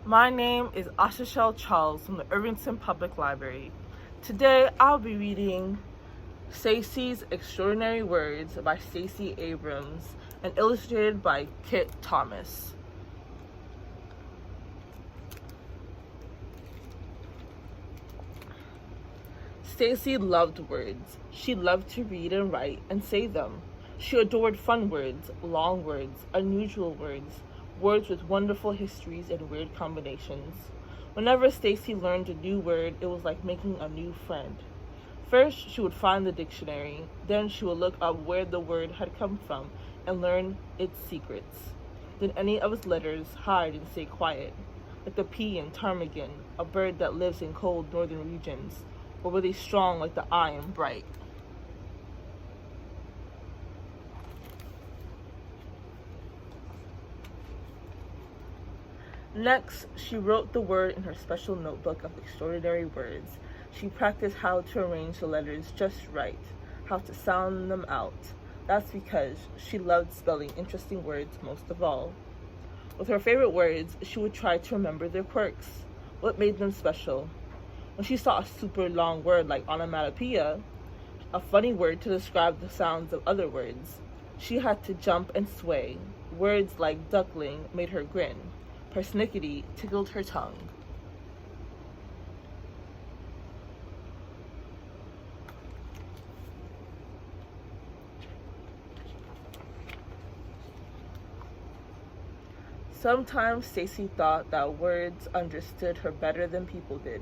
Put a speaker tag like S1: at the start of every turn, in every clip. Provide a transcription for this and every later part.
S1: My name is Acharchelle Charles from the Irvington Public Library. Today I'll be reading Stacy's Extraordinary Words by Stacey Abrams and illustrated by Kitt Thomas. Stacy loved words. She loved to read and write and say them. She adored fun words, long words, unusual words, words with wonderful histories and weird combinations. Whenever Stacy learned a new word, it was like making a new friend. First, she would find the dictionary. Then she would look up where the word had come from and learn its secrets. Did any of its letters hide and stay quiet, like the P in ptarmigan, a bird that lives in cold northern regions? Or were they strong like the I and bright? Next, she wrote the word in her special notebook of extraordinary words. She practiced how to arrange the letters just right, how to sound them out. That's because she loved spelling interesting words most of all. With her favorite words, she would try to remember their quirks, what made them special. When she saw a super long word like onomatopoeia, a funny word to describe the sounds of other words, she had to jump and sway. Words like duckling made her grin. Persnickety tickled her tongue. Sometimes Stacy thought that words understood her better than people did.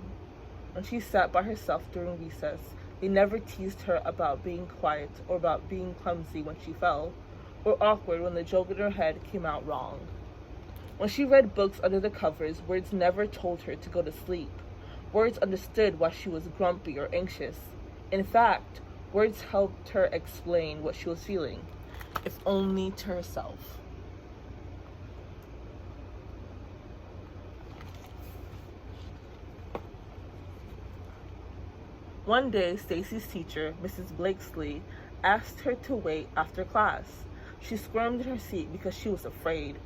S1: When she sat by herself during recess, they never teased her about being quiet or about being clumsy when she fell, or awkward when the joke in her head came out wrong. When she read books under the covers, words never told her to go to sleep. Words understood why she was grumpy or anxious. In fact, words helped her explain what she was feeling, if only to herself. One day, Stacy's teacher, Mrs. Blakesley, asked her to wait after class. She squirmed in her seat because she was afraid.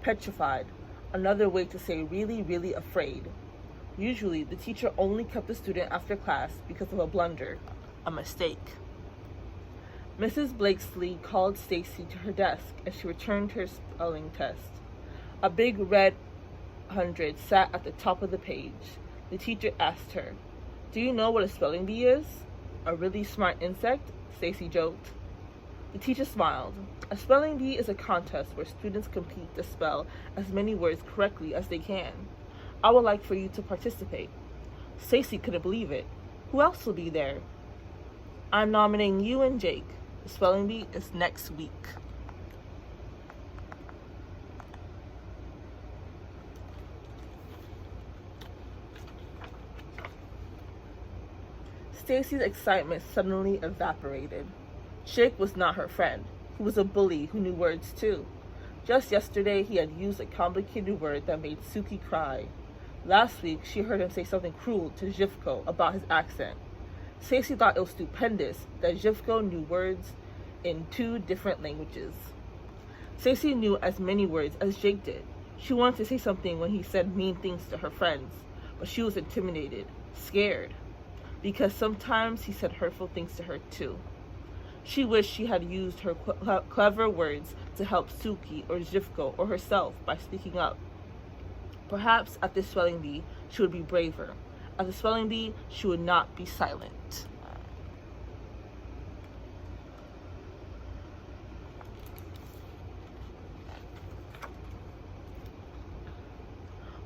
S1: Petrified, another way to say really, really afraid. Usually, the teacher only kept the student after class because of a blunder, a mistake. Mrs. Blakesley called Stacy to her desk and she returned her spelling test. A big red 100 sat at the top of the page. The teacher asked her, "Do you know what a spelling bee is?" "A really smart insect," Stacy joked. The teacher smiled. A spelling bee is a contest where students compete to spell as many words correctly as they can. I would like for you to participate. Stacy couldn't believe it. Who else will be there? I'm nominating you and Jake. The spelling bee is next week. Stacy's excitement suddenly evaporated. Jake was not her friend. He was a bully who knew words too. Just yesterday, he had used a complicated word that made Suki cry. Last week, she heard him say something cruel to Zhivko about his accent. Stacy thought it was stupendous that Zhivko knew words in 2 different languages. Stacy knew as many words as Jake did. She wanted to say something when he said mean things to her friends, but she was intimidated, scared, because sometimes he said hurtful things to her too. She wished she had used her clever words to help Suki or Zhivko or herself by speaking up. Perhaps at the spelling bee, she would be braver. At the spelling bee, she would not be silent.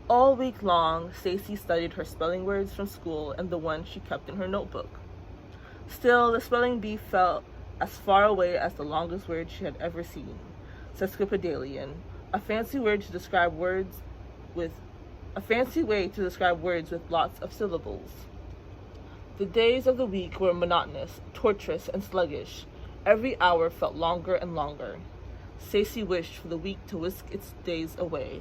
S1: All week long, Stacy studied her spelling words from school and the ones she kept in her notebook. Still, the spelling bee felt as far away as the longest word she had ever seen, sesquipedalian, a fancy way to describe words with lots of syllables. The days of the week were monotonous, torturous, and sluggish. Every hour felt longer and longer. Stacy wished for the week to whisk its days away.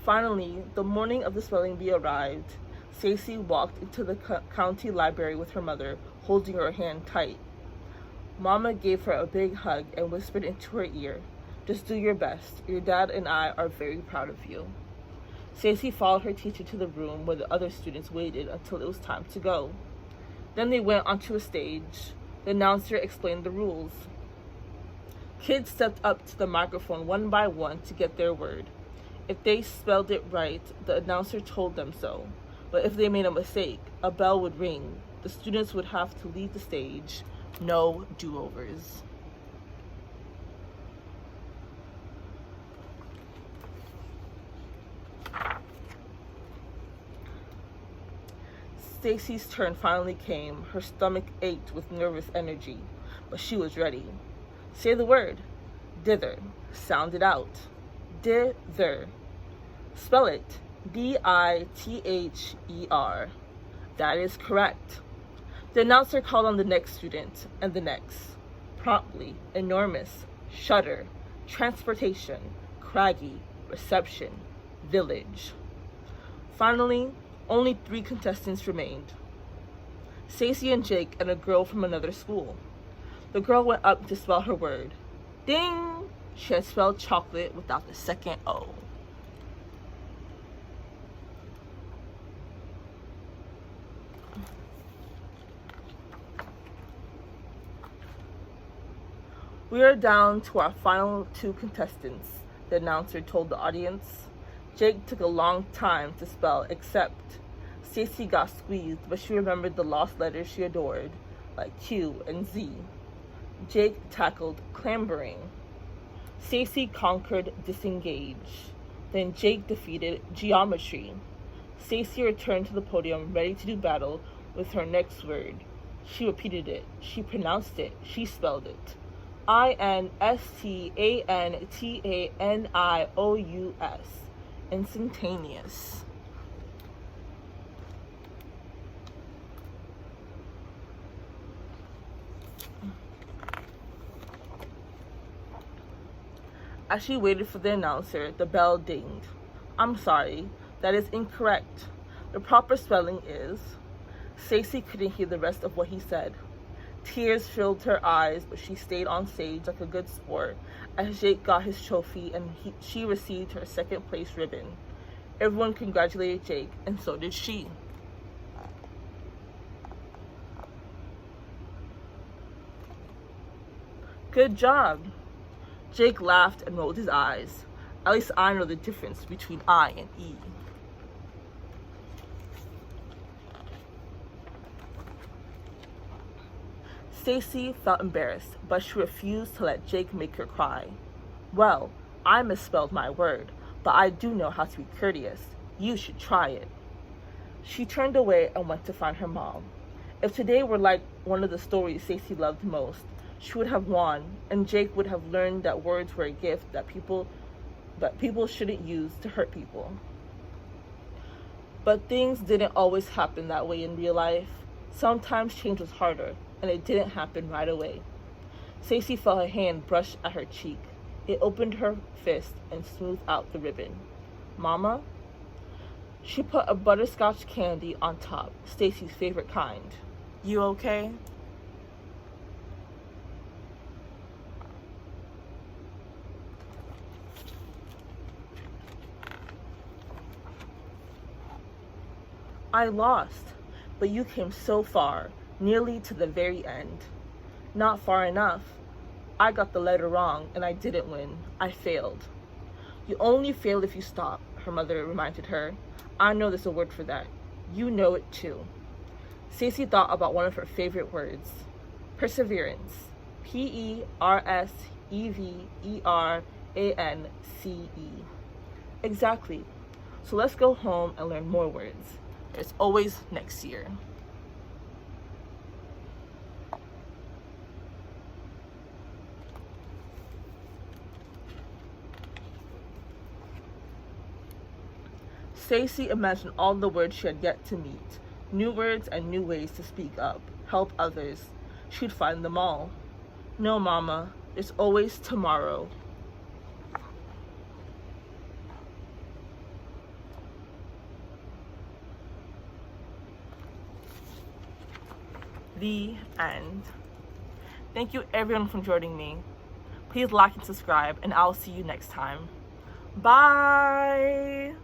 S1: Finally, the morning of the spelling bee arrived. Stacy walked into the county library with her mother, holding her hand tight. Mama gave her a big hug and whispered into her ear, "Just do your best. Your dad and I are very proud of you." Stacy followed her teacher to the room where the other students waited until it was time to go. Then they went onto a stage. The announcer explained the rules. Kids stepped up to the microphone one by one to get their word. If they spelled it right, the announcer told them so. But if they made a mistake, a bell would ring. The students would have to leave the stage. No do-overs. Stacy's turn finally came. Her stomach ached with nervous energy, but she was ready. "Say the word." "Dither." "Sound it out." "Dither." "Spell it." "D-I-T-H-E-R." "That is correct." The announcer called on the next student and the next. Promptly, enormous, shutter, transportation, craggy, reception, village. Finally, only 3 contestants remained. Stacy and Jake and a girl from another school. The girl went up to spell her word. Ding! She had spelled chocolate without the second O. "We are down to our final 2 contestants," the announcer told the audience. Jake took a long time to spell except. Stacy got squeezed, but she remembered the lost letters she adored, like Q and Z. Jake tackled clambering. Stacy conquered disengage. Then Jake defeated geometry. Stacy returned to the podium, ready to do battle with her next word. She repeated it. She pronounced it. She spelled it. INSTANTANIOUS. Instantaneous. As she waited for the announcer, the bell dinged. "I'm sorry, that is incorrect. The proper spelling is..." Stacy couldn't hear the rest of what he said. Tears filled her eyes, but she stayed on stage like a good sport as Jake got his trophy and she received her second place ribbon. Everyone congratulated Jake, and so did she. "Good job." Jake laughed and rolled his eyes. "At least I know the difference between I and E." Stacy felt embarrassed, but she refused to let Jake make her cry. "Well, I misspelled my word, but I do know how to be courteous. You should try it." She turned away and went to find her mom. If today were like one of the stories Stacy loved most, she would have won, and Jake would have learned that words were a gift that people shouldn't use to hurt people. But things didn't always happen that way in real life. Sometimes change was harder, and it didn't happen right away. Stacy felt her hand brush at her cheek. It opened her fist and smoothed out the ribbon. "Mama?" She put a butterscotch candy on top, Stacy's favorite kind. "You okay?" "I lost, but you came so far, nearly to the very end." "Not far enough. I got the letter wrong, and I didn't win. I failed." "You only fail if you stop," her mother reminded her. "I know there's a word for that. You know it too." Stacy thought about one of her favorite words. Perseverance. PERSEVERANCE. Exactly. So let's go home and learn more words. There's always next year. Stacy imagined all the words she had yet to meet, new words and new ways to speak up, help others. She'd find them all. "No, Mama, there's always tomorrow." The end. Thank you everyone for joining me. Please like and subscribe, and I'll see you next time. Bye!